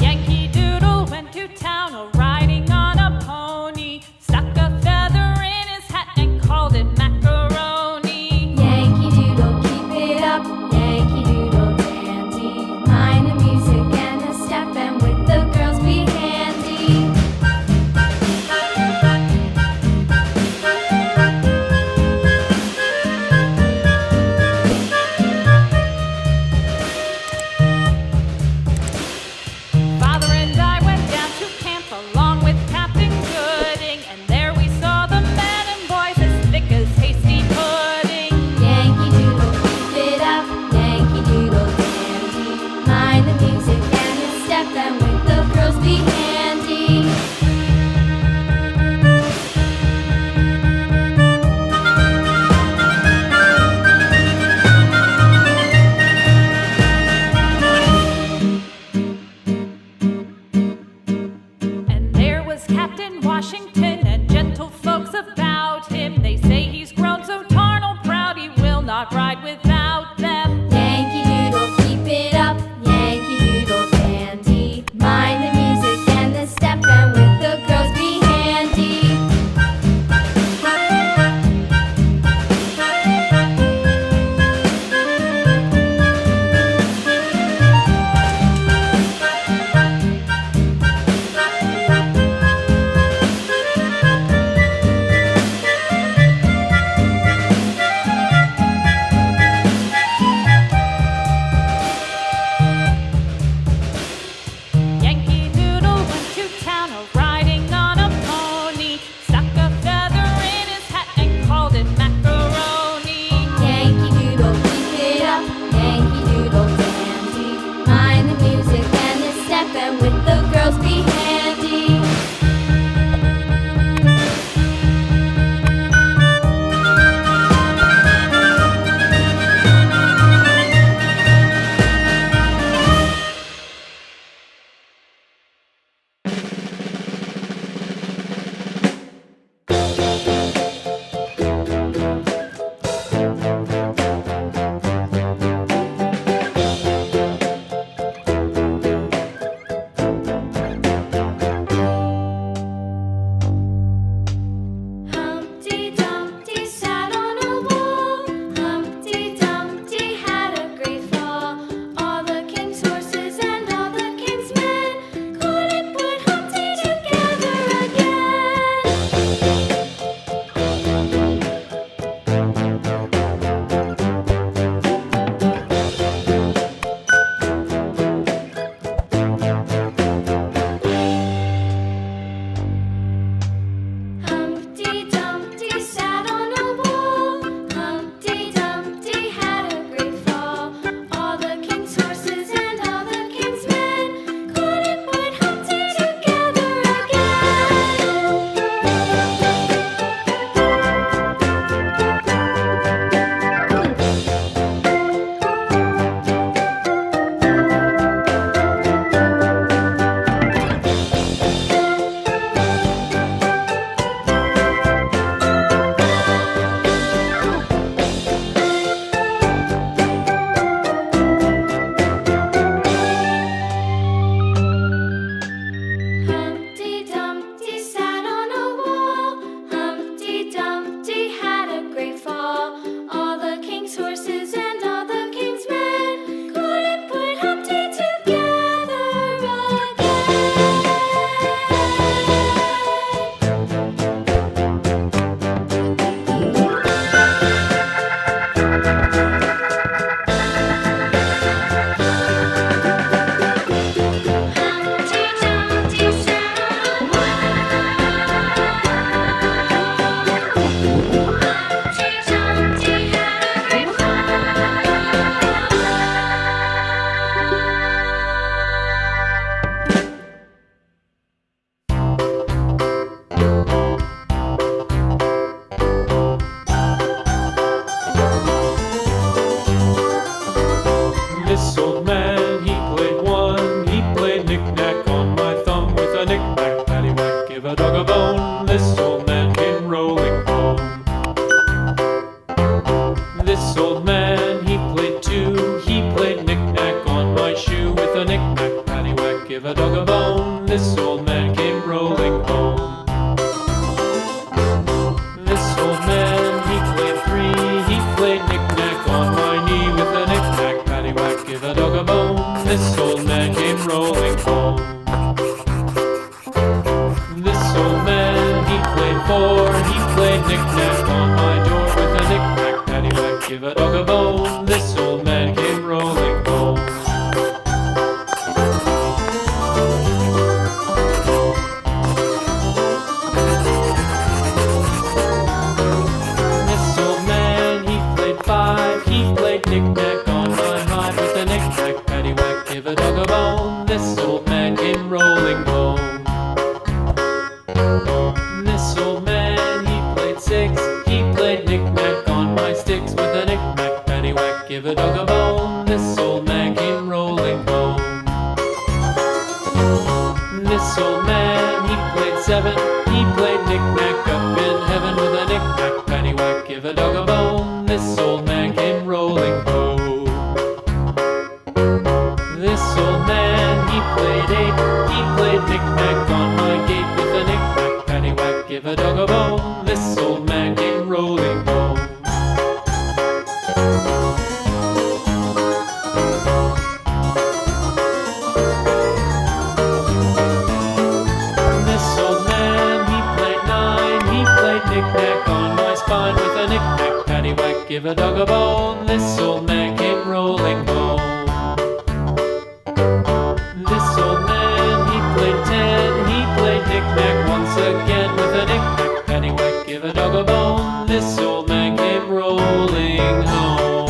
Yankee Doodle went to town riding on a pony, stuck a feather in his hat and called it macaroni. paddywhack, give a dog a bone. This old man came rolling home. This old man, he played knick-knack on my gate with a knick-knack, paddywhack, give a dog a bone. This old man came rolling home. This old man, he played knick-knack on my spine with a knick-knack, paddywhack, give a dog a bone. This old man came rolling home. This old man, he played knick-knack once again with a knick-knack, paddywhack, give a dog a bone. This old man came rolling home.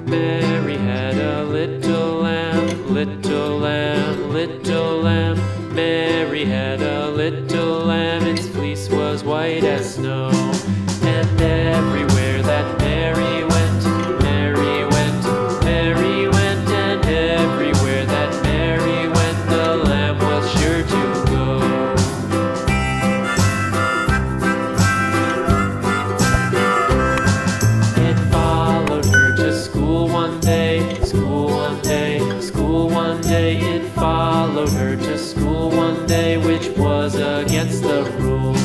Mary had a little lamb, little lamb, little lamb. Mary had a little lamb, its fleece was white as snow. And everywhere that Mary went, Mary went, Mary went. And everywhere that Mary went, the lamb was sure to go. It followed her to school one day, school one day, school one day. It followed her to school one day, which was against the rules.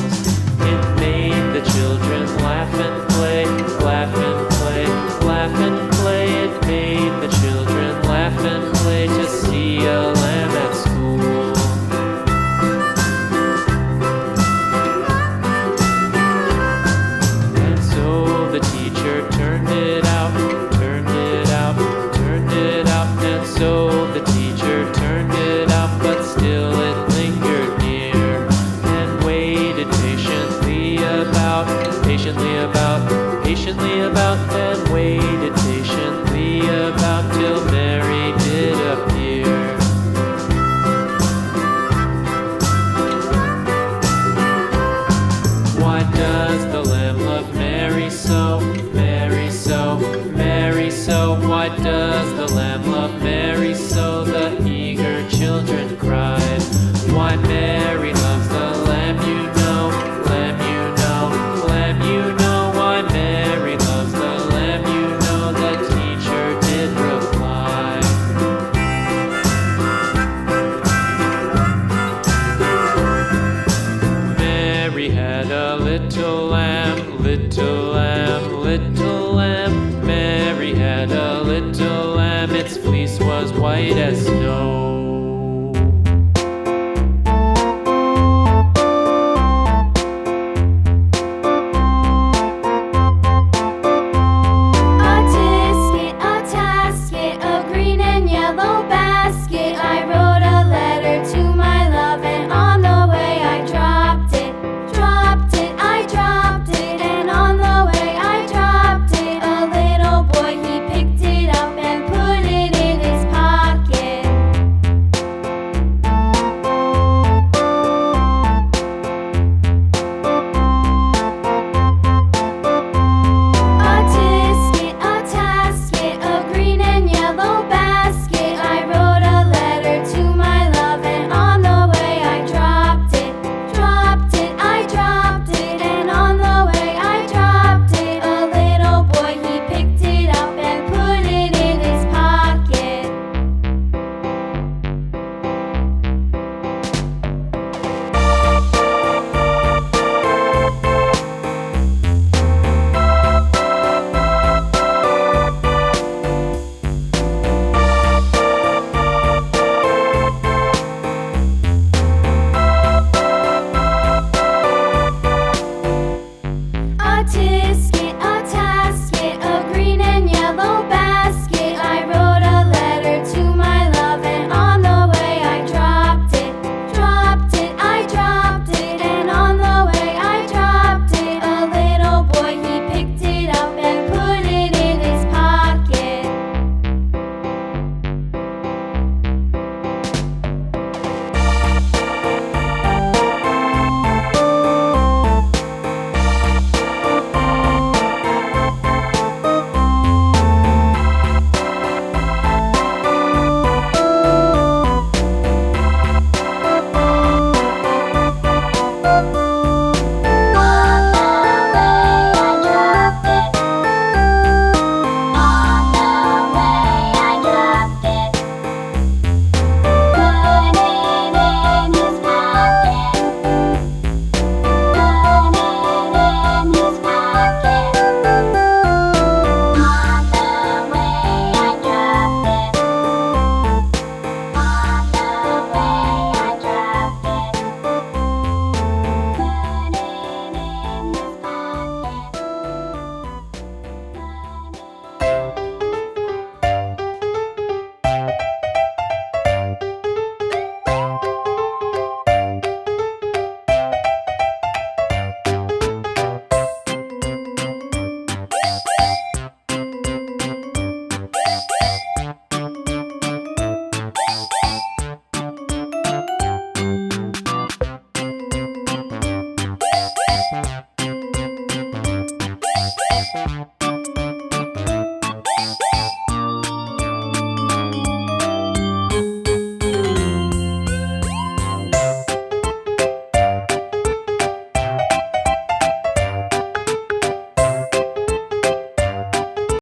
It made the children laugh and play, laugh and play, laugh and play. It made the children laugh and play to see a lamb at school. And so the teacher turned it out, turned it out, turned it out. And so the teacher turned it out, but still it lingered near and waited patiently about, patiently about, patiently about, and waited patiently about till Mary did appear. Why does the lamb love Mary so, Mary so, Mary so? Why does the lamb love Mary so? The eager children cried. Why Mary loves the lamb, you know, lamb, you know, lamb, you know. Why Mary loves the lamb, you know. The teacher did them its fleece was white as snow.